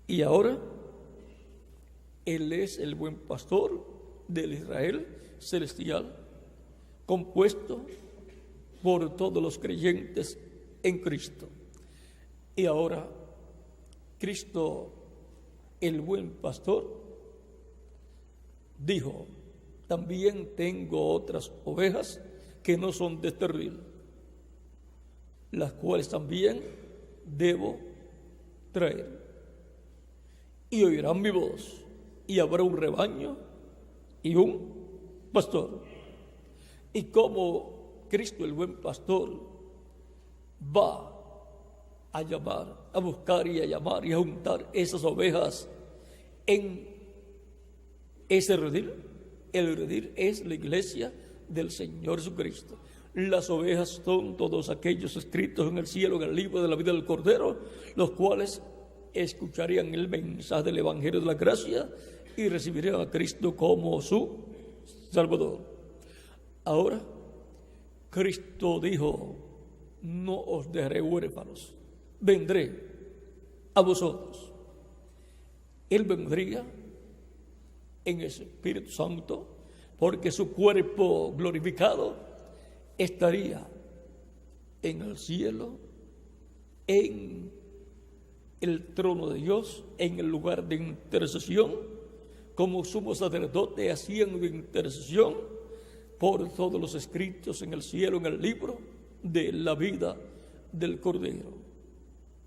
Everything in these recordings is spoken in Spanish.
Y ahora Él es el buen pastor del Israel celestial, compuesto por todos los creyentes en Cristo. Y ahora Cristo, el buen pastor, dijo: también tengo otras ovejas que no son de este redil, las cuales también debo traer. Y oirán mi voz, y habrá un rebaño y un pastor. Y como Cristo, el buen pastor, va a llamar, a buscar y a llamar y a juntar esas ovejas en ese redil, el redil es la iglesia del Señor Jesucristo. Las ovejas son todos aquellos escritos en el cielo, en el libro de la vida del Cordero, los cuales escucharían el mensaje del Evangelio de la gracia y recibirían a Cristo como su Salvador. Ahora, Cristo dijo: no os dejaré huérfanos, vendré a vosotros. Él vendría en el Espíritu Santo, porque su cuerpo glorificado estaría en el cielo, en el trono de Dios, en el lugar de intercesión, como sumo sacerdote haciendo intercesión por todos los escritos en el cielo, en el libro de la vida del Cordero.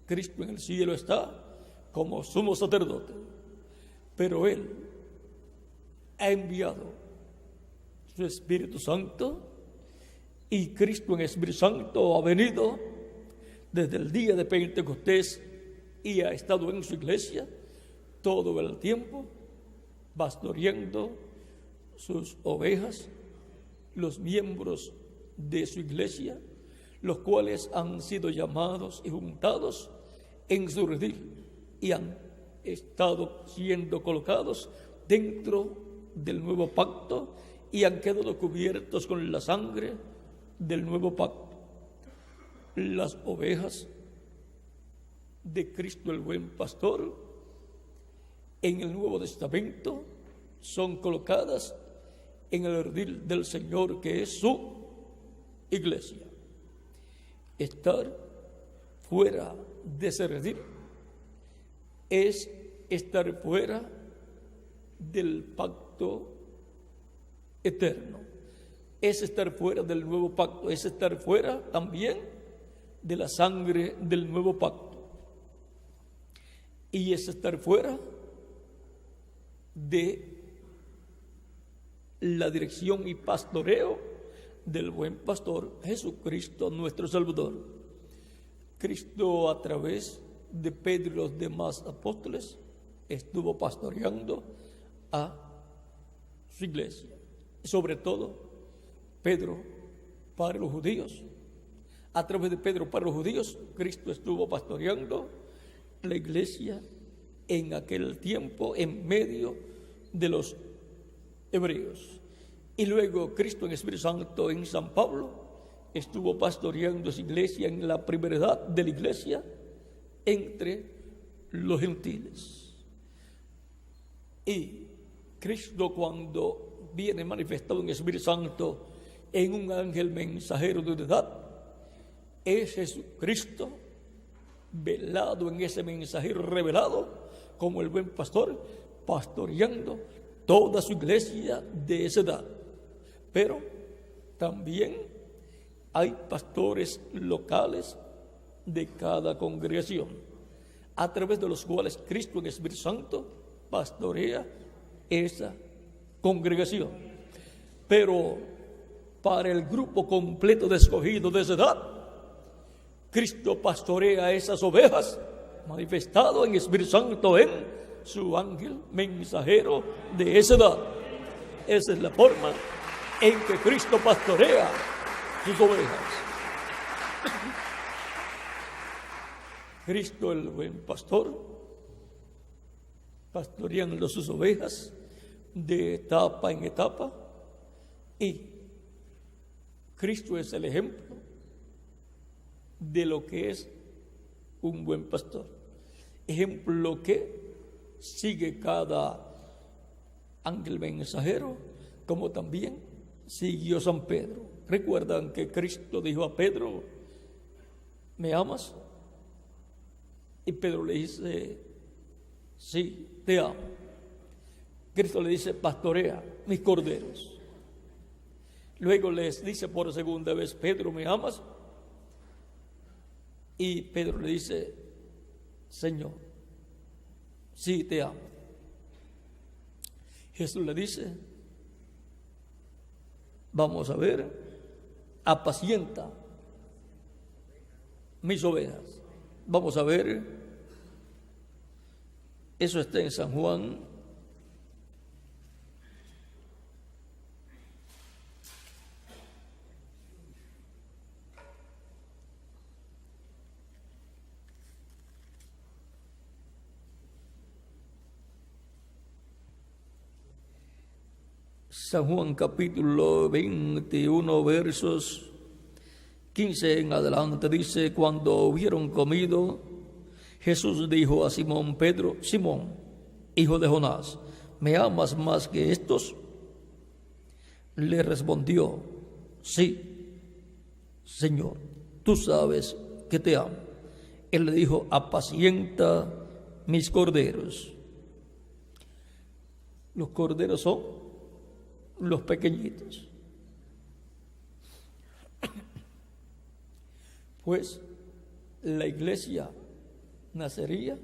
Cristo en el cielo está como sumo sacerdote, pero Él ha enviado su Espíritu Santo, y Cristo en el Espíritu Santo ha venido desde el día de Pentecostés y ha estado en su iglesia todo el tiempo, pastoreando sus ovejas, los miembros de su iglesia, los cuales han sido llamados y juntados en su redil y han estado siendo colocados dentro del nuevo pacto y han quedado cubiertos con la sangre del nuevo pacto. Las ovejas de Cristo el buen pastor en el Nuevo Testamento son colocadas en el redil del Señor, que es su iglesia. Estar fuera de ese redil es estar fuera del pacto eterno, es estar fuera del nuevo pacto, es estar fuera también de la sangre del nuevo pacto, y es estar fuera de la dirección y pastoreo del buen pastor Jesucristo nuestro Salvador. Cristo, a través de Pedro y los demás apóstoles, estuvo pastoreando a su iglesia, sobre todo Pedro para los judíos. A través de Pedro para los judíos, Cristo estuvo pastoreando la iglesia en aquel tiempo en medio de los hebreos. Y luego Cristo en Espíritu Santo en San Pablo estuvo pastoreando su iglesia en la primera edad de la iglesia entre los gentiles. Y Cristo, cuando viene manifestado en el Espíritu Santo en un ángel mensajero de unidad, es Jesucristo velado en ese mensajero revelado como el buen pastor, pastoreando toda su iglesia de esa edad. Pero también hay pastores locales de cada congregación, a través de los cuales Cristo en el Espíritu Santo pastorea esa congregación. Pero para el grupo completo de escogidos de esa edad, Cristo pastorea esas ovejas, manifestado en el Espíritu Santo en su ángel mensajero de esa edad. Esa es la forma en que Cristo pastorea sus ovejas. Cristo, el buen pastor, pastoreando sus ovejas de etapa en etapa, y Cristo es el ejemplo de lo que es un buen pastor. Ejemplo que sigue cada ángel mensajero, como también siguió San Pedro. ¿Recuerdan que Cristo dijo a Pedro, ¿me amas? Y Pedro le dice, sí, te amo. Cristo le dice, pastorea mis corderos. Luego les dice por segunda vez, Pedro, ¿me amas? Y Pedro le dice, Señor, sí, te amo. Jesús le dice, vamos a ver, apacienta mis ovejas. Vamos a ver, eso está en San Juan. San Juan capítulo 21 versos 15 en adelante dice, cuando hubieron comido, Jesús dijo a Simón Pedro, Simón, hijo de Jonás, ¿me amas más que estos? Le respondió, sí, Señor, tú sabes que te amo. Él le dijo, apacienta mis corderos. Los corderos son los pequeñitos. Pues la iglesia nacería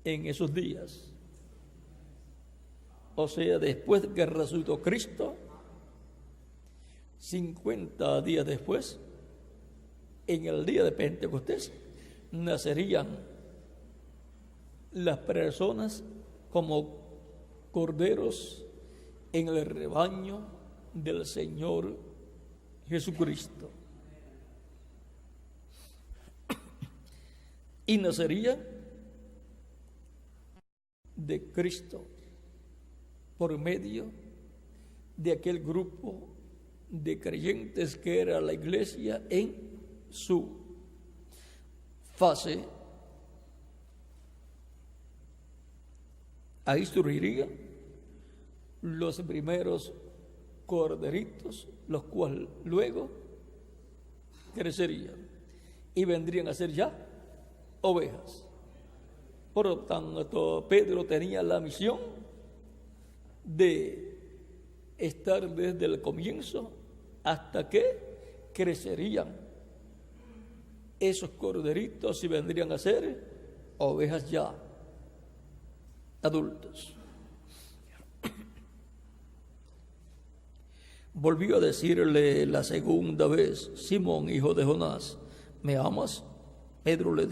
en esos días. O sea, después de que resucitó Cristo, 50 días después, en el día de Pentecostés, nacerían las personas como corderos en el rebaño del Señor Jesucristo. Y nacería de Cristo por medio de aquel grupo de creyentes que era la iglesia en su fase. Ahí surgirían los primeros corderitos, los cuales luego crecerían y vendrían a ser ya ovejas. Por lo tanto, Pedro tenía la misión de estar desde el comienzo hasta que crecerían esos corderitos y vendrían a ser ovejas ya adultos. Volvió a decirle la segunda vez, Simón, hijo de Jonás, ¿me amas? Pedro le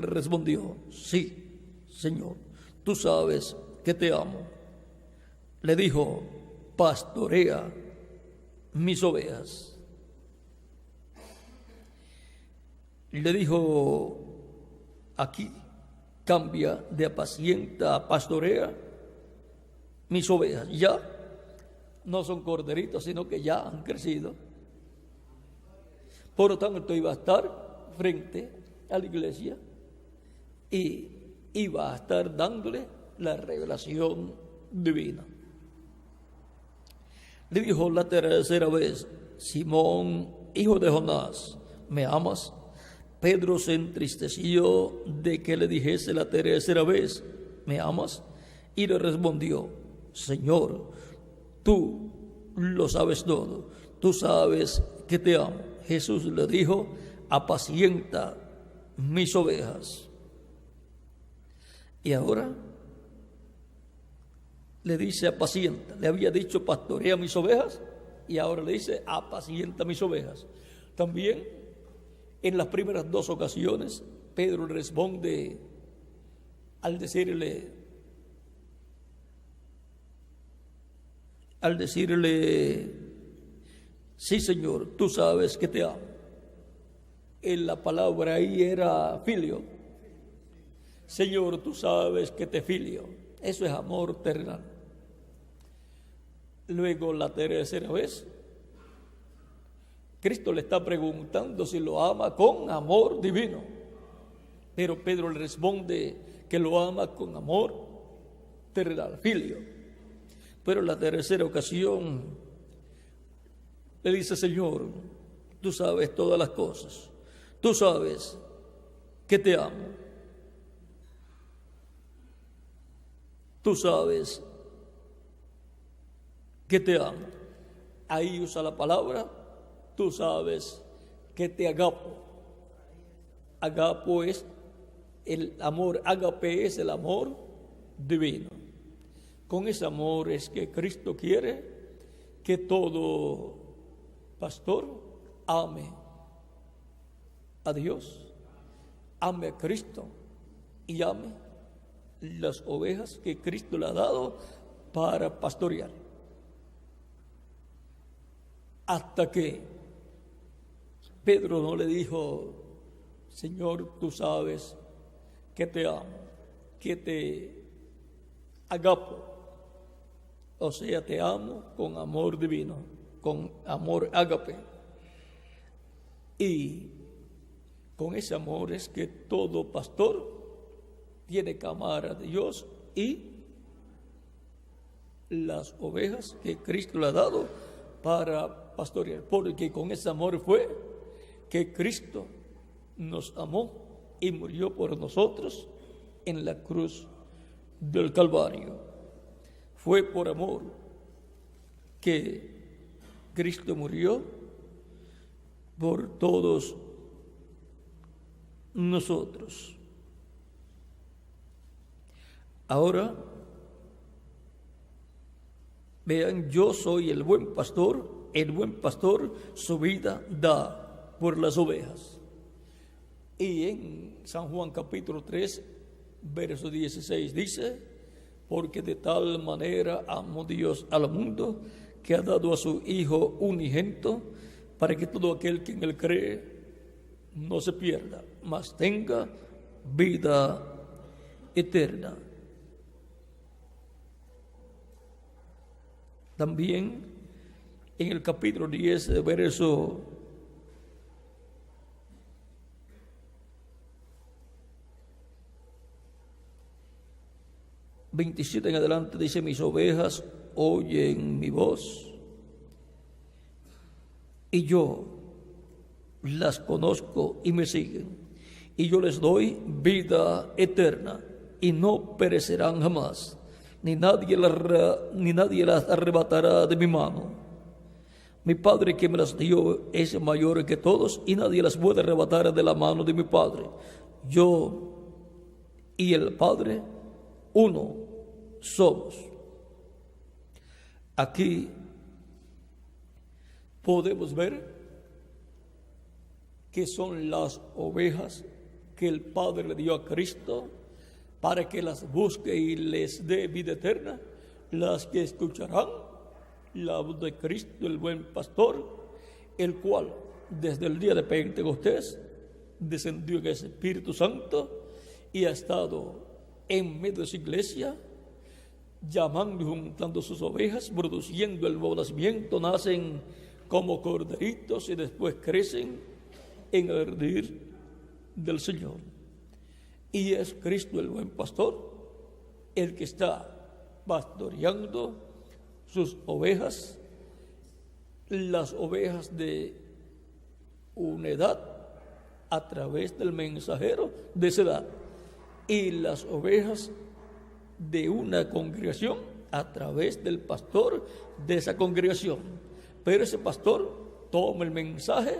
respondió, sí, Señor, tú sabes que te amo. Le dijo, pastorea mis ovejas. Le dijo, aquí cambia de apacienta a pastorea mis ovejas. Ya no son corderitos, sino que ya han crecido. Por lo tanto, iba a estar frente a la iglesia y iba a estar dándole la revelación divina. Le dijo la tercera vez, Simón, hijo de Jonás, ¿me amas? Pedro se entristeció de que le dijese la tercera vez, ¿me amas? Y le respondió, Señor, tú lo sabes todo, tú sabes que te amo. Jesús le dijo, apacienta mis ovejas. Y ahora le dice apacienta. Le había dicho pastorea mis ovejas y ahora le dice apacienta mis ovejas. También en las primeras dos ocasiones Pedro responde al decirle, sí, Señor, tú sabes que te amo. En la palabra ahí era filio. Señor, tú sabes que te filio. Eso es amor terrenal. Luego, la tercera vez, Cristo le está preguntando si lo ama con amor divino. Pero Pedro le responde que lo ama con amor terrenal, filio. Pero en la tercera ocasión le dice: Señor, tú sabes todas las cosas, tú sabes que te amo, tú sabes que te amo. Ahí usa la palabra, tú sabes que te agapo. Agapo es el amor, agape es el amor divino. Con ese amor es que Cristo quiere que todo pastor ame a Dios, ame a Cristo y ame las ovejas que Cristo le ha dado para pastorear. Hasta que Pedro no le dijo: Señor, tú sabes que te amo, que te agapo. O sea, te amo con amor divino, con amor ágape. Y con ese amor es que todo pastor tiene que amar a Dios y las ovejas que Cristo le ha dado para pastorear. Porque con ese amor fue que Cristo nos amó y murió por nosotros en la cruz del Calvario. Fue por amor que Cristo murió por todos nosotros. Ahora, vean, yo soy el buen pastor su vida da por las ovejas. Y en San Juan capítulo 3, verso 16 dice: porque de tal manera amó Dios al mundo, que ha dado a su Hijo unigénito, para que todo aquel que en él cree no se pierda, mas tenga vida eterna. También en el capítulo 10, verso 27 en adelante dice: mis ovejas oyen mi voz y yo las conozco y me siguen, y yo les doy vida eterna y no perecerán jamás, ni nadie las arrebatará de mi mano. Mi Padre que me las dio es mayor que todos, y nadie las puede arrebatar de la mano de mi Padre. Yo y el Padre uno somos. Aquí podemos ver que son las ovejas que el Padre le dio a Cristo para que las busque y les dé vida eterna, las que escucharán la voz de Cristo, el buen pastor, el cual desde el día de Pentecostés descendió en ese Espíritu Santo y ha estado en medio de su iglesia, llamando y juntando sus ovejas, produciendo el nuevo nacimiento. Nacen como corderitos y después crecen en el redil del Señor. Y es Cristo el buen pastor el que está pastoreando sus ovejas, las ovejas de una edad a través del mensajero de esa edad, y las ovejas de una congregación a través del pastor de esa congregación. Pero ese pastor toma el mensaje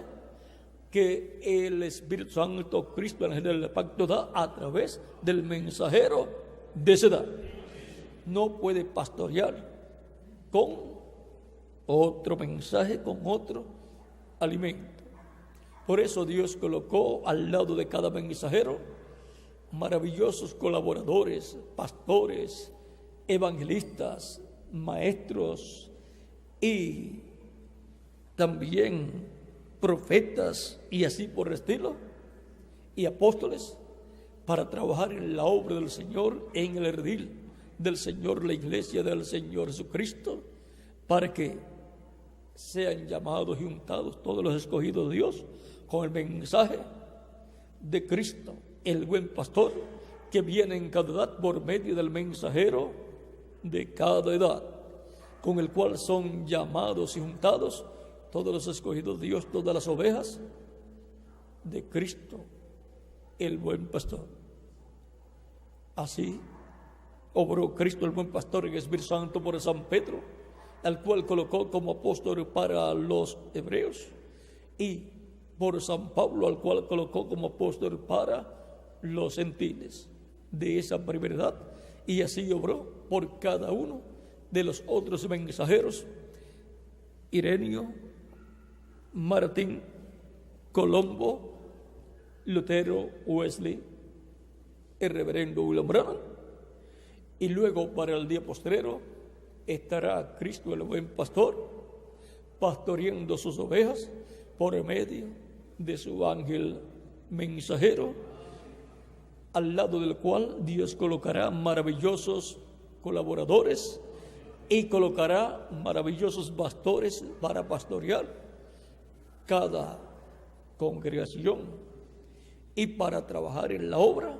que el Espíritu Santo, Cristo, el ángel del pacto, da a través del mensajero de esa edad. No puede pastorear con otro mensaje, con otro alimento. Por eso Dios colocó al lado de cada mensajero maravillosos colaboradores, pastores, evangelistas, maestros y también profetas y así por el estilo, y apóstoles, para trabajar en la obra del Señor, en el redil del Señor, la iglesia del Señor Jesucristo, para que sean llamados y untados todos los escogidos de Dios con el mensaje de Cristo, el buen pastor que viene en cada edad por medio del mensajero de cada edad, con el cual son llamados y juntados todos los escogidos de Dios, todas las ovejas de Cristo, el buen pastor. Así obró Cristo, el buen pastor, en el Espíritu Santo por San Pedro, al cual colocó como apóstol para los hebreos, y por San Pablo, al cual colocó como apóstol para los gentiles de esa primera edad, y así obró por cada uno de los otros mensajeros: Ireneo, Martín, Colombo, Lutero, Wesley, el reverendo William Branham. Y luego, para el día postrero, estará Cristo, el buen pastor, pastoreando sus ovejas por medio de su ángel mensajero, al lado del cual Dios colocará maravillosos colaboradores y colocará maravillosos pastores para pastorear cada congregación y para trabajar en la obra,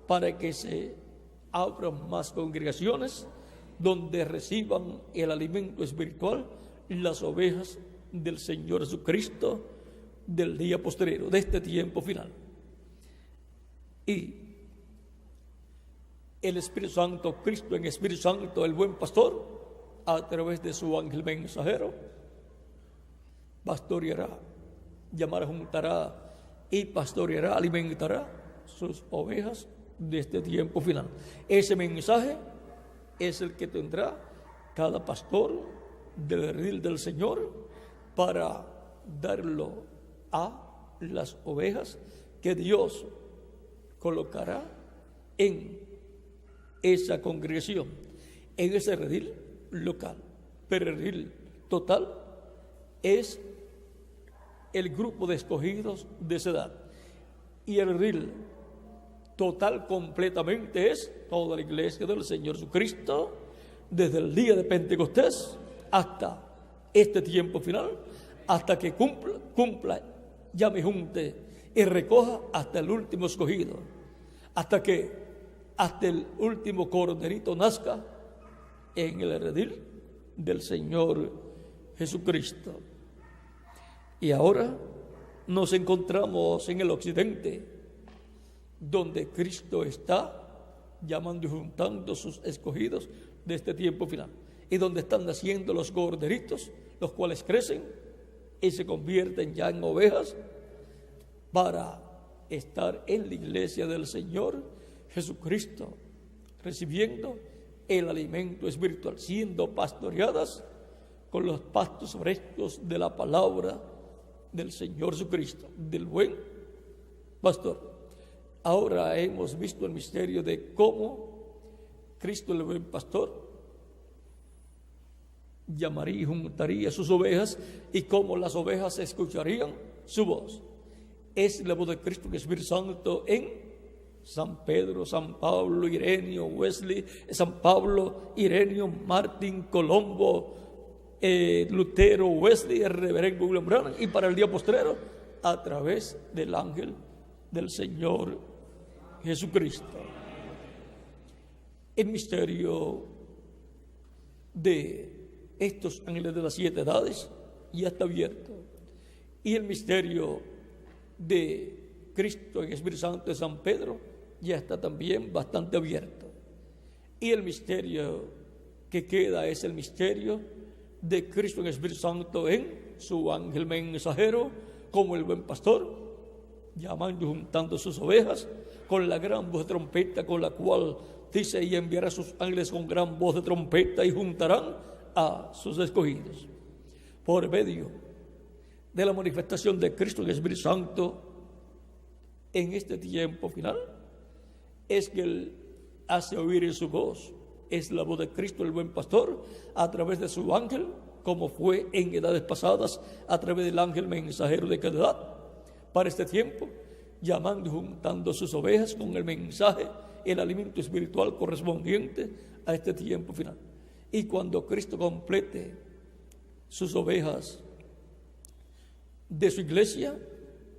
para que se abran más congregaciones donde reciban el alimento espiritual las ovejas del Señor Jesucristo del día postrero, de este tiempo final. Y el Espíritu Santo, Cristo en Espíritu Santo, el buen pastor, a través de su ángel mensajero, pastoreará, llamará, juntará y pastoreará, alimentará sus ovejas de este tiempo final. Ese mensaje es el que tendrá cada pastor del redil del Señor para darlo a las ovejas que Dios colocará en esa congregación, en ese redil local. Pero el redil total es el grupo de escogidos de esa edad, y el redil total completamente es toda la iglesia del Señor Jesucristo, desde el día de Pentecostés hasta este tiempo final, hasta que cumpla, ya me junte y recoja hasta el último escogido, hasta el último corderito nazca en el redil del Señor Jesucristo. Y ahora nos encontramos en el occidente, donde Cristo está llamando y juntando sus escogidos de este tiempo final, y donde están naciendo los corderitos, los cuales crecen y se convierten ya en ovejas para estar en la iglesia del Señor Jesucristo, recibiendo el alimento espiritual, siendo pastoreadas con los pastos frescos de la palabra del Señor Jesucristo, del buen pastor. Ahora hemos visto el misterio de cómo Cristo, el buen pastor, llamaría y juntaría sus ovejas, y cómo las ovejas escucharían su voz. Es la voz de Cristo en el Espíritu Santo en San Pedro, San Pablo, Ireneo, Wesley, San Pablo, Ireneo, Martín, Colombo, Lutero, Wesley, el reverendo William Branham, y para el día postrero a través del ángel del Señor Jesucristo. El misterio de estos ángeles de las 7 edades ya está abierto, y el misterio de Cristo en el Espíritu Santo de San Pedro ya está también bastante abierto, y el misterio que queda es el misterio de Cristo en el Espíritu Santo en su ángel mensajero, como el buen pastor, llamando y juntando sus ovejas con la gran voz de trompeta, con la cual dice: y enviará a sus ángeles con gran voz de trompeta, y juntarán a sus escogidos. Por medio de la manifestación de Cristo en el Espíritu Santo en este tiempo final, es que Él hace oír en su voz. Es la voz de Cristo, el buen pastor, a través de su ángel, como fue en edades pasadas, a través del ángel mensajero de cada edad, para este tiempo, llamando y juntando sus ovejas con el mensaje, el alimento espiritual correspondiente a este tiempo final. Y cuando Cristo complete sus ovejas de su iglesia,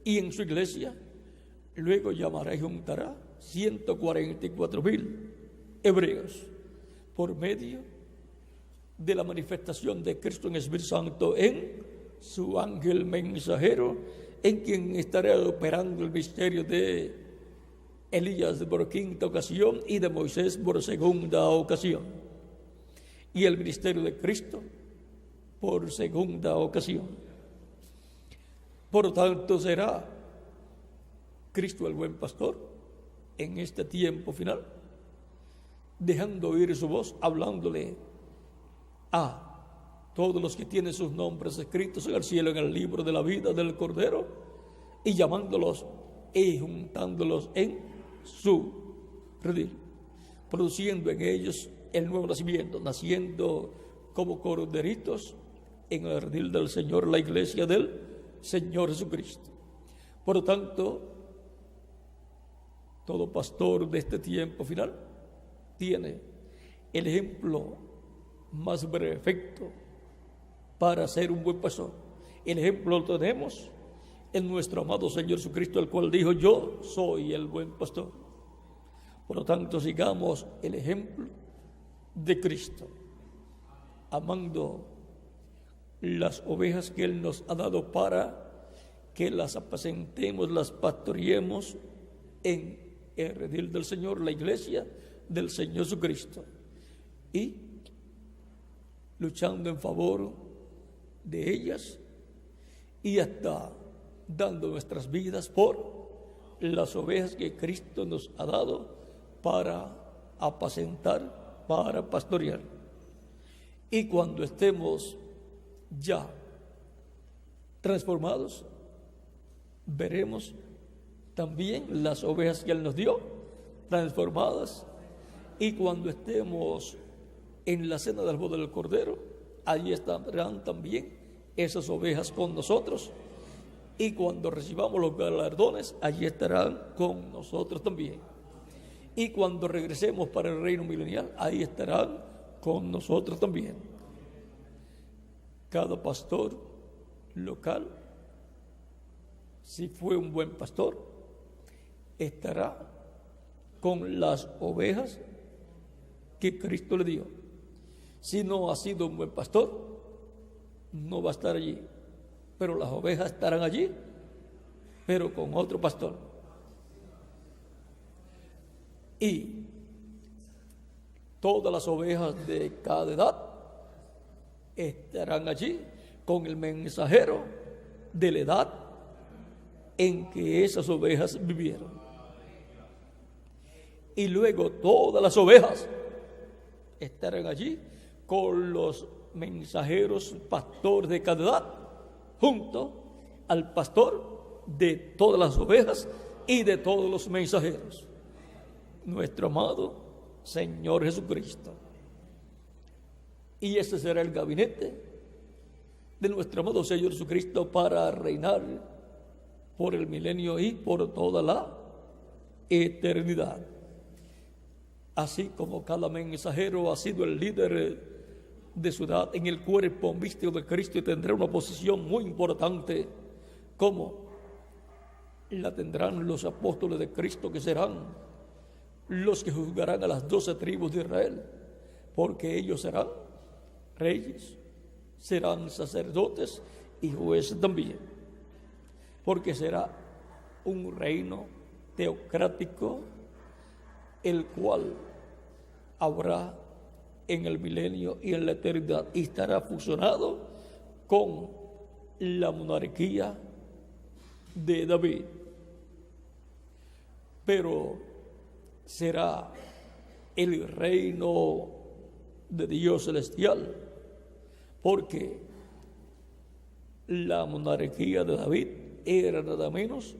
y en su iglesia Luego llamará y juntará 144,000 hebreos por medio de la manifestación de Cristo en el Espíritu Santo en su ángel mensajero, en quien estará operando el misterio de Elías por quinta ocasión y de Moisés por segunda ocasión, y el ministerio de Cristo por segunda ocasión. Por tanto, será Cristo el buen pastor en este tiempo final, dejando oír su voz, hablándole a todos los que tienen sus nombres escritos en el cielo, en el libro de la vida del Cordero, y llamándolos y juntándolos en su redil, produciendo en ellos el nuevo nacimiento, naciendo como corderitos en el redil del Señor, la iglesia del Señor Jesucristo. Por lo tanto, todo pastor de este tiempo final tiene el ejemplo más perfecto para ser un buen pastor. El ejemplo lo tenemos en nuestro amado Señor Jesucristo, el cual dijo: yo soy el buen pastor. Por lo tanto, sigamos el ejemplo de Cristo, amando las ovejas que Él nos ha dado para que las apacentemos, las pastoreemos en el redil del Señor, la iglesia del Señor Jesucristo, y luchando en favor de ellas y hasta dando nuestras vidas por las ovejas que Cristo nos ha dado para apacentar, para pastorear. Y cuando estemos ya transformados, veremos también las ovejas que Él nos dio transformadas, y cuando estemos en la cena del boda del Cordero, allí estarán también esas ovejas con nosotros, y cuando recibamos los galardones, allí estarán con nosotros también, y cuando regresemos para el reino milenial, ahí estarán con nosotros también. Cada pastor local, si fue un buen pastor, estará con las ovejas que Cristo le dio. Si no ha sido un buen pastor, no va a estar allí, pero las ovejas estarán allí, pero con otro pastor. Y todas las ovejas de cada edad estarán allí con el mensajero de la edad en que esas ovejas vivieron. Y luego todas las ovejas estarán allí con los mensajeros pastores de cada edad, junto al pastor de todas las ovejas y de todos los mensajeros, nuestro amado Señor Jesucristo. Y ese será el gabinete de nuestro amado Señor Jesucristo para reinar por el milenio y por toda la eternidad. Así como cada mensajero ha sido el líder de su edad en el cuerpo místico de Cristo y tendrá una posición muy importante, como la tendrán los apóstoles de Cristo, que serán los que juzgarán a las 12 tribus de Israel, porque ellos serán reyes, serán sacerdotes y jueces también, porque será un reino teocrático, el cual habrá en el milenio y en la eternidad, y estará fusionado con la monarquía de David. Pero será el reino de Dios celestial, porque la monarquía de David era nada menos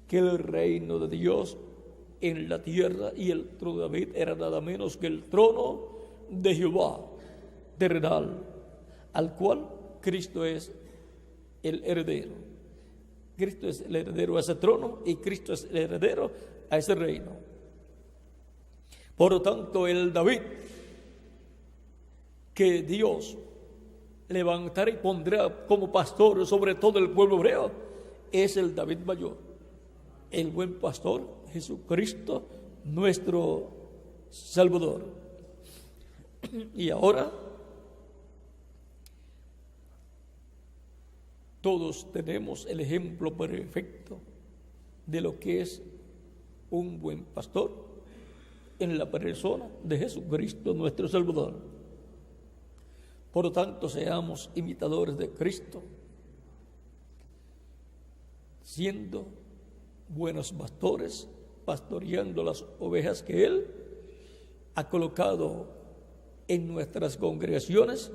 que el reino de Dios en la tierra, y el trono de David era nada menos que el trono de Jehová terrenal, al cual Cristo es el heredero. Cristo es el heredero a ese trono y Cristo es el heredero a ese reino. Por lo tanto, el David que Dios levantará y pondrá como pastor sobre todo el pueblo hebreo es el David mayor, el buen pastor, Jesucristo, nuestro Salvador. Y ahora todos tenemos el ejemplo perfecto de lo que es un buen pastor en la persona de Jesucristo, nuestro Salvador. Por lo tanto, seamos imitadores de Cristo, siendo buenos pastores, pastoreando las ovejas que Él ha colocado en nuestras congregaciones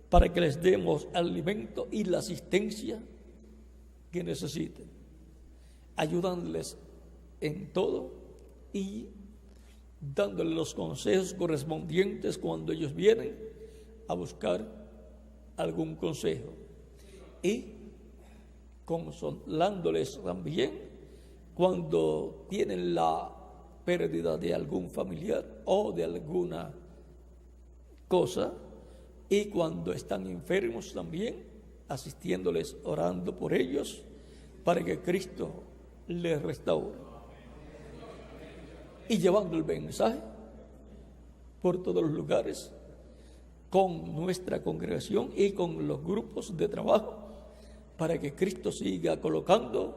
para que les demos alimento y la asistencia que necesiten, ayudándoles en todo y dándoles los consejos correspondientes cuando ellos vienen a buscar algún consejo, y consolándoles también cuando tienen la pérdida de algún familiar o de alguna cosa, y cuando están enfermos también asistiéndoles, orando por ellos para que Cristo les restaure, y llevando el mensaje por todos los lugares con nuestra congregación y con los grupos de trabajo, para que Cristo siga colocando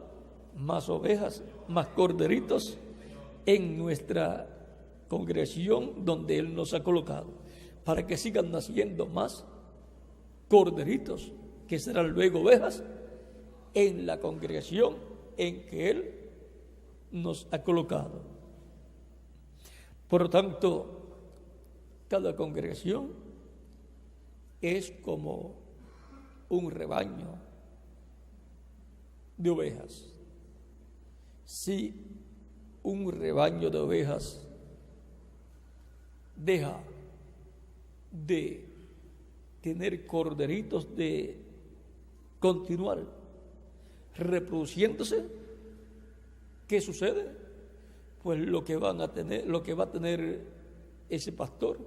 más ovejas, más corderitos en nuestra congregación donde Él nos ha colocado, para que sigan naciendo más corderitos, que serán luego ovejas, en la congregación en que Él nos ha colocado. Por lo tanto, cada congregación es como un rebaño de ovejas. Si un rebaño de ovejas deja de tener corderitos, de continuar reproduciéndose, ¿qué sucede? Pues lo que va a tener ese pastor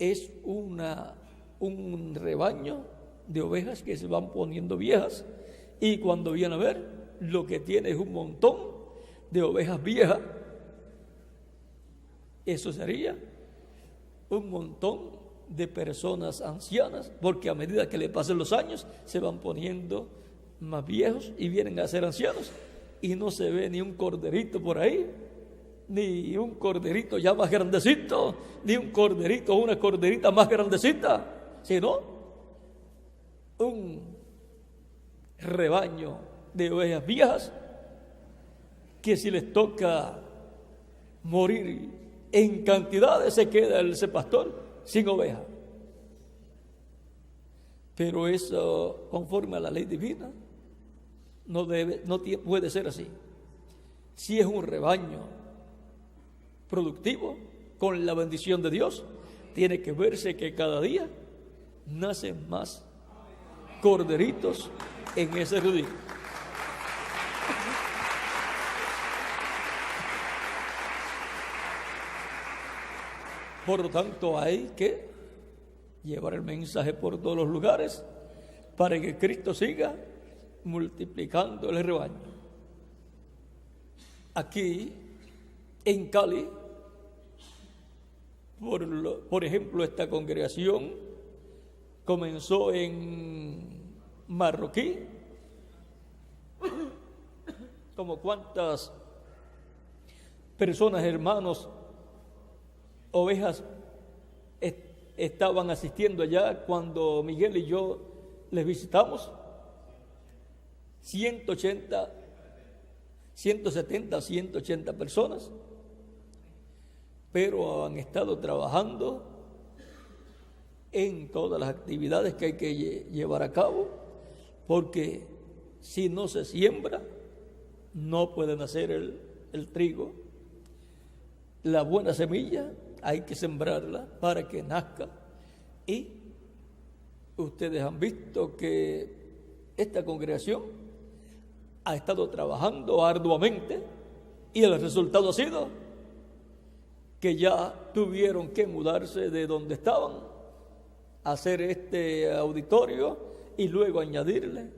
es un rebaño de ovejas que se van poniendo viejas, y cuando viene a ver, lo que tiene es un montón de ovejas viejas. Eso sería un montón de personas ancianas, porque a medida que le pasen los años se van poniendo más viejos y vienen a ser ancianos, y no se ve ni un corderito por ahí, ni un corderito ya más grandecito, ni un corderito o una corderita más grandecita, sino un rebaño de ovejas viejas que, si les toca morir en cantidades, se queda ese pastor sin oveja. Pero eso, conforme a la ley divina, no puede ser así. Si es un rebaño productivo, con la bendición de Dios, tiene que verse que cada día nacen más corderitos en ese redil. Por lo tanto, hay que llevar el mensaje por todos los lugares para que Cristo siga multiplicando el rebaño. Aquí en Cali, por ejemplo, esta congregación comenzó en Marroquí. Como cuántas personas, hermanos, ovejas estaban asistiendo allá cuando Miguel y yo les visitamos. 170, 180 personas, pero han estado trabajando en todas las actividades que hay que llevar a cabo, porque si no se siembra, no puede nacer el trigo. La buena semilla hay que sembrarla para que nazca, y ustedes han visto que esta congregación ha estado trabajando arduamente, y el resultado ha sido que ya tuvieron que mudarse de donde estaban, hacer este auditorio y luego añadirle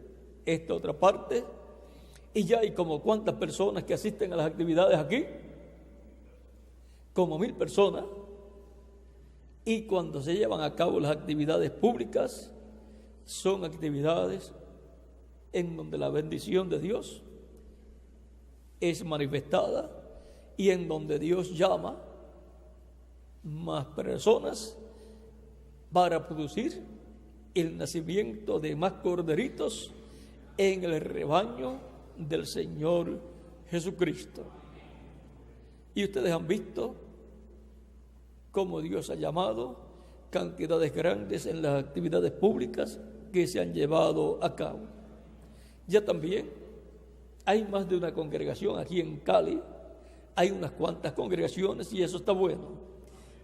esta otra parte, Y ya hay como cuántas personas que asisten a las actividades aquí, como 1000 personas. Y cuando se llevan a cabo las actividades públicas, son actividades en donde la bendición de Dios es manifestada y en donde Dios llama más personas para producir el nacimiento de más corderitos en el rebaño del Señor Jesucristo. Y ustedes han visto cómo Dios ha llamado cantidades grandes en las actividades públicas que se han llevado a cabo. Ya también hay más de una congregación aquí en Cali, hay unas cuantas congregaciones y eso está bueno.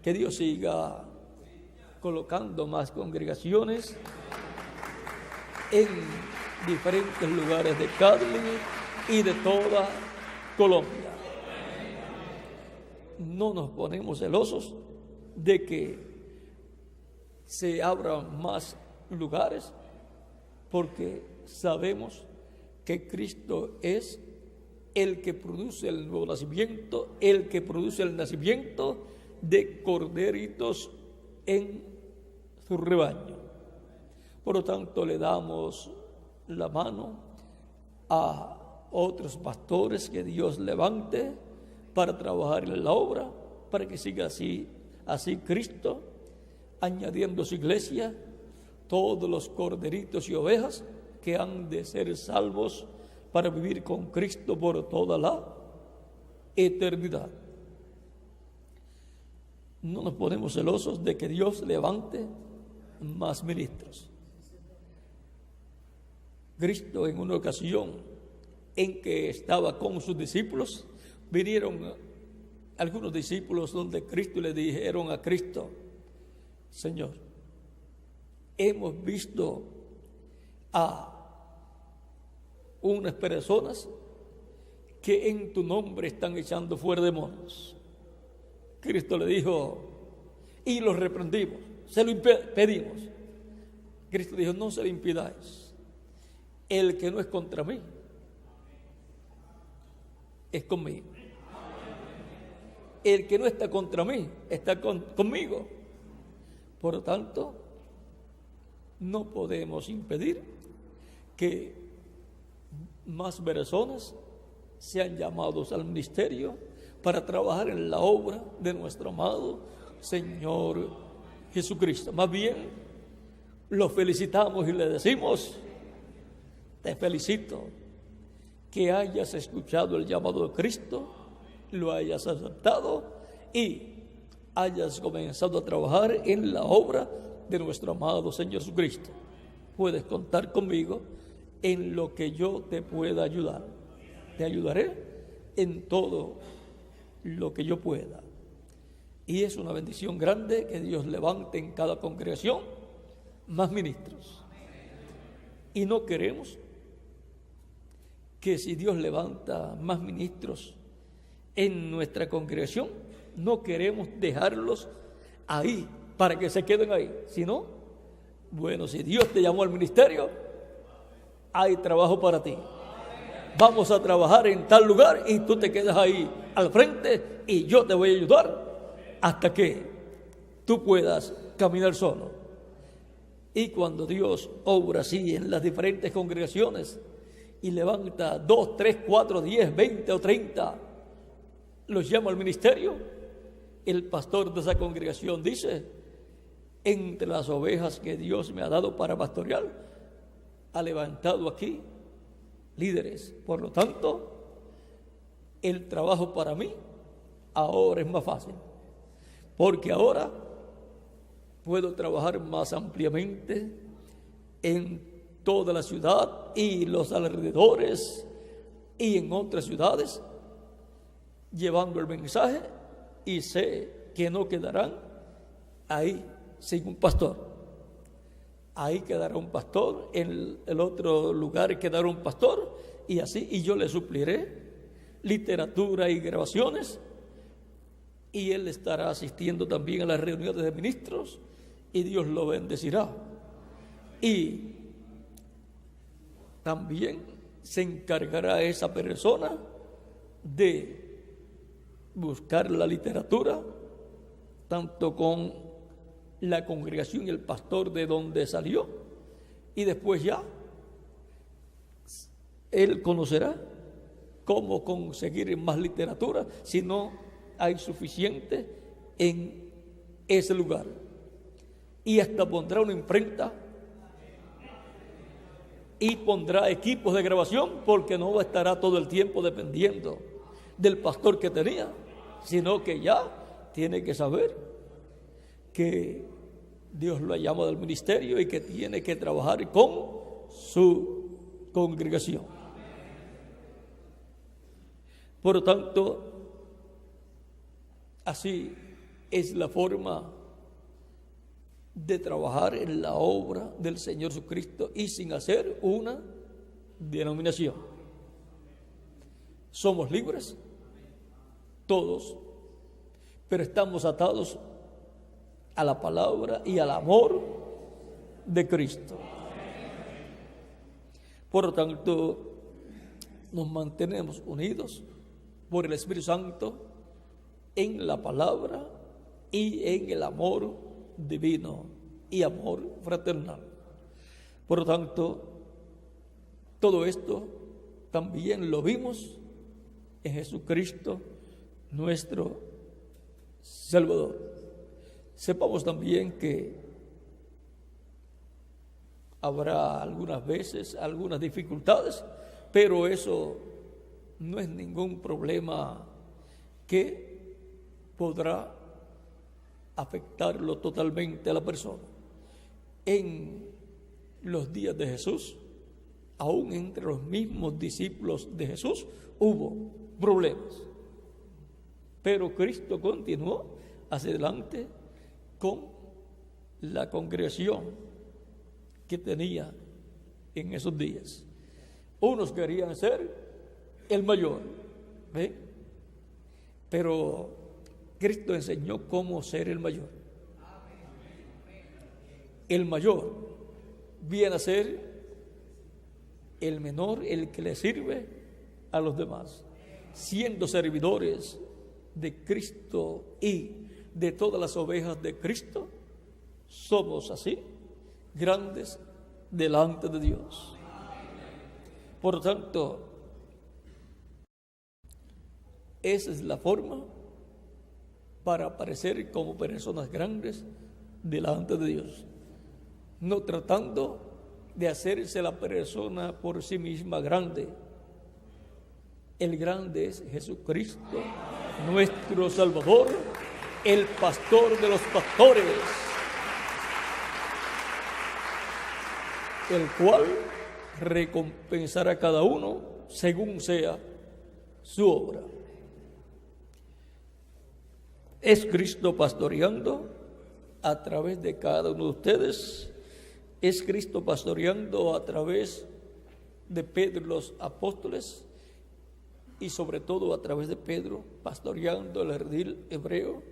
Que Dios siga colocando más congregaciones en diferentes lugares de Cali y de toda Colombia. No nos ponemos celosos de que se abran más lugares, porque sabemos que Cristo es el que produce el nuevo nacimiento, el que produce el nacimiento de corderitos en su rebaño. Por lo tanto, le damos la mano a otros pastores que Dios levante para trabajar en la obra, para que siga así Cristo, añadiendo a su iglesia todos los corderitos y ovejas que han de ser salvos para vivir con Cristo por toda la eternidad. No nos ponemos celosos de que Dios levante más ministros. Cristo, en una ocasión en que estaba con sus discípulos, vinieron algunos discípulos donde Cristo le dijeron a Cristo: Señor, hemos visto a unas personas que en tu nombre están echando fuera demonios. Cristo le dijo, y los reprendimos, se lo pedimos. Cristo dijo: no se lo impidáis. El que no es contra mí es conmigo. El que no está contra mí está conmigo. Por lo tanto, no podemos impedir que más personas sean llamados al ministerio para trabajar en la obra de nuestro amado Señor Jesucristo. Más bien, lo felicitamos y le decimos: te felicito que hayas escuchado el llamado de Cristo, lo hayas aceptado y hayas comenzado a trabajar en la obra de nuestro amado Señor Jesucristo. Puedes contar conmigo en lo que yo te pueda ayudar. Te ayudaré en todo lo que yo pueda. Y es una bendición grande que Dios levante en cada congregación más ministros. Y no queremos que, si Dios levanta más ministros en nuestra congregación, no queremos dejarlos ahí para que se queden ahí, sino, bueno, si Dios te llamó al ministerio, hay trabajo para ti. Vamos a trabajar en tal lugar y tú te quedas ahí al frente y yo te voy a ayudar hasta que tú puedas caminar solo. Y cuando Dios obra así en las diferentes congregaciones y levanta 2, 3, 4, 10, 20 o 30, los llama al ministerio, el pastor de esa congregación dice: entre las ovejas que Dios me ha dado para pastorear, ha levantado aquí líderes. Por lo tanto, el trabajo para mí ahora es más fácil, porque ahora puedo trabajar más ampliamente en toda la ciudad y los alrededores y en otras ciudades, llevando el mensaje, y sé que no quedarán ahí sin un pastor. Ahí quedará un pastor, en el otro lugar quedará un pastor, y así, y yo le supliré literatura y grabaciones, y él estará asistiendo también a las reuniones de ministros, y Dios lo bendecirá. Y también se encargará esa persona de buscar la literatura, tanto con la congregación y el pastor de donde salió, y después ya él conocerá cómo conseguir más literatura si no hay suficiente en ese lugar. Y hasta pondrá una imprenta y pondrá equipos de grabación, porque no estará todo el tiempo dependiendo del pastor que tenía, sino que ya tiene que saber que Dios lo ha llamado al ministerio y que tiene que trabajar con su congregación. Por lo tanto, así es la forma de trabajar en la obra del Señor Jesucristo y sin hacer una denominación. Somos libres, todos, pero estamos atados a la palabra y al amor de Cristo. Por lo tanto, nos mantenemos unidos por el Espíritu Santo en la palabra y en el amor divino y amor fraternal. Por lo tanto, todo esto también lo vimos en Jesucristo, nuestro Salvador. Sepamos también que habrá algunas veces algunas dificultades, pero eso no es ningún problema que podrá afectarlo totalmente a la persona. En los días de Jesús, aún entre los mismos discípulos de Jesús, hubo problemas. Pero Cristo continuó hacia adelante con la congregación que tenía en esos días. Unos querían ser el mayor, ¿ve? Pero Cristo enseñó cómo ser el mayor. El mayor viene a ser el menor, el que le sirve a los demás, siendo servidores de Cristo y de todas las ovejas de Cristo. Somos así grandes delante de Dios. Por tanto, esa es la forma para aparecer como personas grandes delante de Dios, no tratando de hacerse la persona por sí misma grande. El grande es Jesucristo, nuestro Salvador, el pastor de los pastores, el cual recompensará a cada uno según sea su obra. Es Cristo pastoreando a través de cada uno de ustedes. Es Cristo pastoreando a través de Pedro y los apóstoles, y sobre todo a través de Pedro pastoreando el redil hebreo,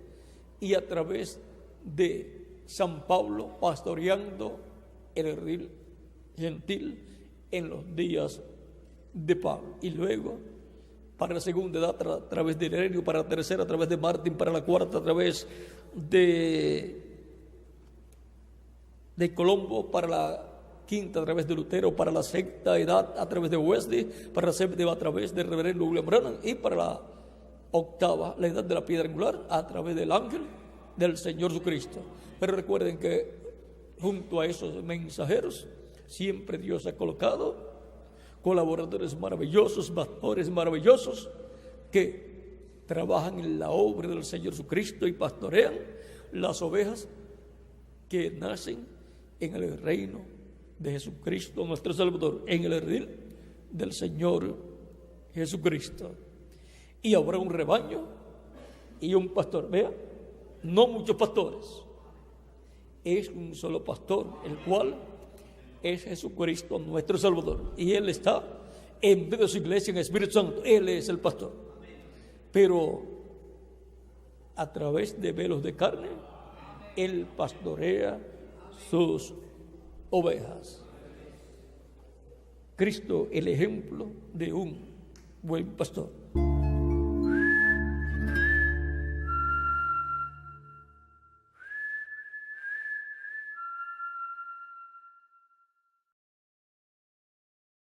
y a través de San Pablo pastoreando el redil gentil en los días de Pablo. Y luego, para la segunda edad a través de Ireneo, para la tercera a través de Martín, para la cuarta a través de Colombo, para la quinta a través de Lutero, para la sexta edad a través de Wesley, para la séptima a través del reverendo William Branham, y para la octava, la edad de la piedra angular, a través del ángel del Señor Jesucristo. Pero recuerden que junto a esos mensajeros siempre Dios ha colocado colaboradores maravillosos, pastores maravillosos, que trabajan en la obra del Señor Jesucristo y pastorean las ovejas que nacen en el reino de Jesucristo, nuestro Salvador, en el redil del Señor Jesucristo. Y habrá un rebaño y un pastor. Vea, no muchos pastores, es un solo pastor, el cual es Jesucristo, nuestro Salvador, y Él está en medio de su iglesia en el Espíritu Santo. Él es el pastor, pero a través de velos de carne Él pastorea sus ovejas. Cristo el ejemplo de un buen pastor.